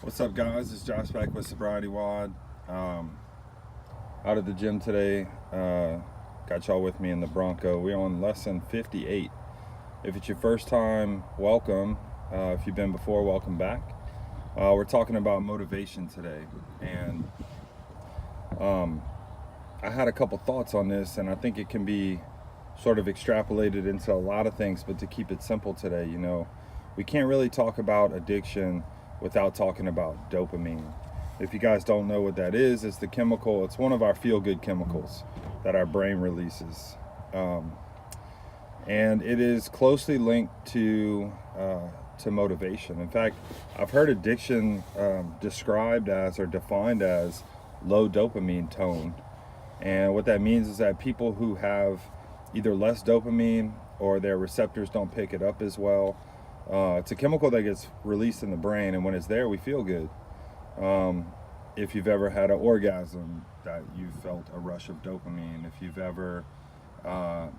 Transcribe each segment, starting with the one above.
What's up, guys? It's Josh back with SobrietyWoD. Out at the gym today. Got y'all with me in the Bronco. We're on lesson 58. If it's your first time, welcome. If you've been before, welcome back. We're talking about motivation today, and I had a couple thoughts on this, and I think it can be sort of extrapolated into a lot of things, but to keep it simple today, we can't really talk about addiction without talking about dopamine. If you guys don't know what that is, it's the chemical, it's one of our feel-good chemicals that our brain releases. And it is closely linked to motivation. In fact, I've heard addiction described as or defined as low dopamine tone. And what that means is that people who have either less dopamine or their receptors don't pick it up as well. It's a chemical that gets released in the brain, and when it's there, we feel good. If you've ever had an orgasm, that you felt a rush of dopamine. If you've ever had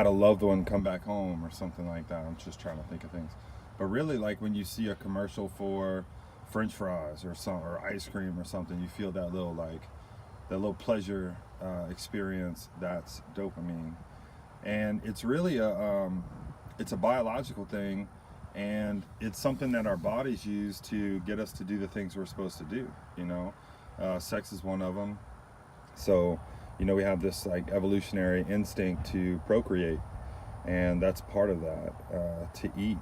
a loved one come back home or something like that. I'm just trying to think of things. But really, like when you see a commercial for French fries or ice cream or something, you feel that little pleasure experience. That's dopamine, and it's really it's a biological thing, and it's something that our bodies use to get us to do the things we're supposed to do. Sex is one of them. So, we have this like evolutionary instinct to procreate, and that's part of that. To eat,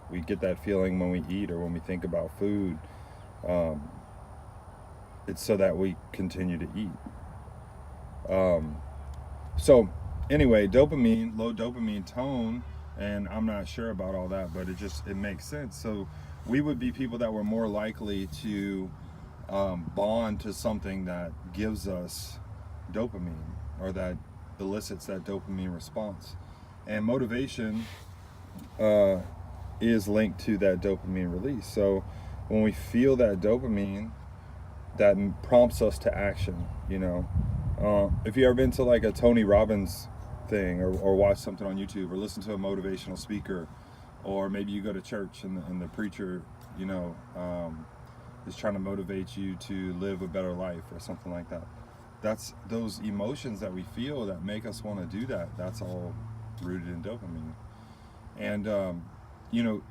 we get that feeling when we eat or when we think about food. It's so that we continue to eat. So anyway, dopamine, low dopamine tone, and I'm not sure about all that, but it makes sense. So we would be people that were more likely to bond to something that gives us dopamine or that elicits that dopamine response. And motivation is linked to that dopamine release. So when we feel that dopamine, that prompts us to action. If you ever been to like a Tony Robbins thing or watch something on YouTube or listen to a motivational speaker, or maybe you go to church and the preacher is trying to motivate you to live a better life or something like that. That's those emotions that we feel that make us want to do that. That's all rooted in dopamine. And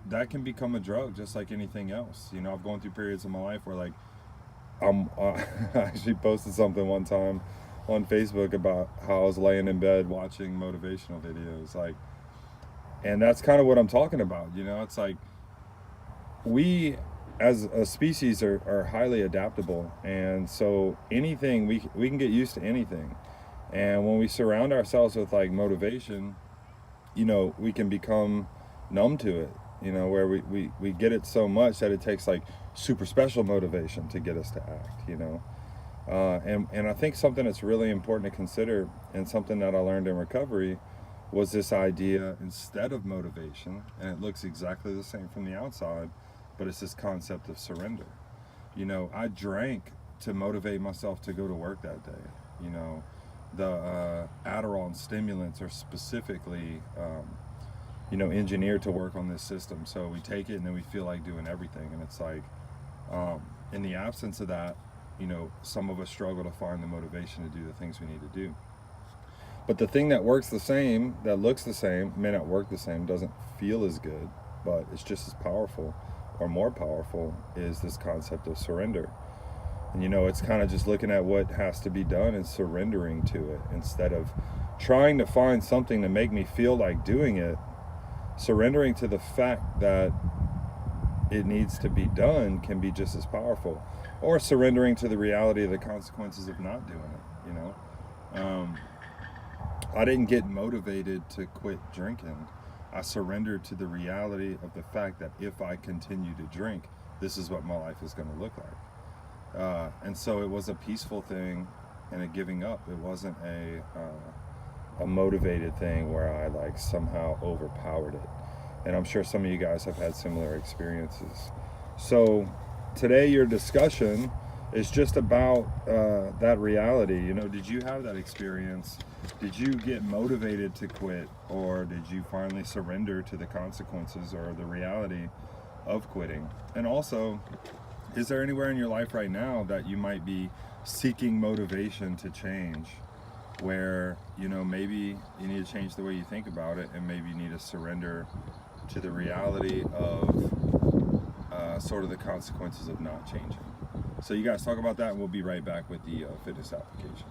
that can become a drug just like anything else. I've gone through periods of my life where like I actually posted something one time on Facebook about how I was laying in bed watching motivational videos, and that's kind of what I'm talking about. It's like we as a species are highly adaptable, and so anything we can get used to anything. And when we surround ourselves with like motivation, we can become numb to it, where we get it so much that it takes like super special motivation to get us to act, and I think something that's really important to consider, and something that I learned in recovery, was this idea instead of motivation, and it looks exactly the same from the outside, but it's this concept of surrender. I drank to motivate myself to go to work that day. The Adderall and stimulants are specifically engineered to work on this system. So we take it and then we feel like doing everything, and it's like in the absence of that, some of us struggle to find the motivation to do the things we need to do. But the thing that works the same, that looks the same, may not work the same, doesn't feel as good, but it's just as powerful or more powerful, is this concept of surrender. And it's kind of just looking at what has to be done and surrendering to it, instead of trying to find something to make me feel like doing it. Surrendering to the fact that it needs to be done can be just as powerful, or surrendering to the reality of the consequences of not doing it. I didn't get motivated to quit drinking. I surrendered to the reality of the fact that if I continue to drink, this is what my life is going to look like. And so it was a peaceful thing and a giving up. It wasn't a motivated thing where I like somehow overpowered it. And I'm sure some of you guys have had similar experiences. So today your discussion is just about that reality. Did you have that experience? Did you get motivated to quit, or did you finally surrender to the consequences or the reality of quitting? And also, is there anywhere in your life right now that you might be seeking motivation to change, where, you know, maybe you need to change the way you think about it, and maybe you need to surrender to the reality of sort of the consequences of not changing? So you guys talk about that, and we'll be right back with the fitness application.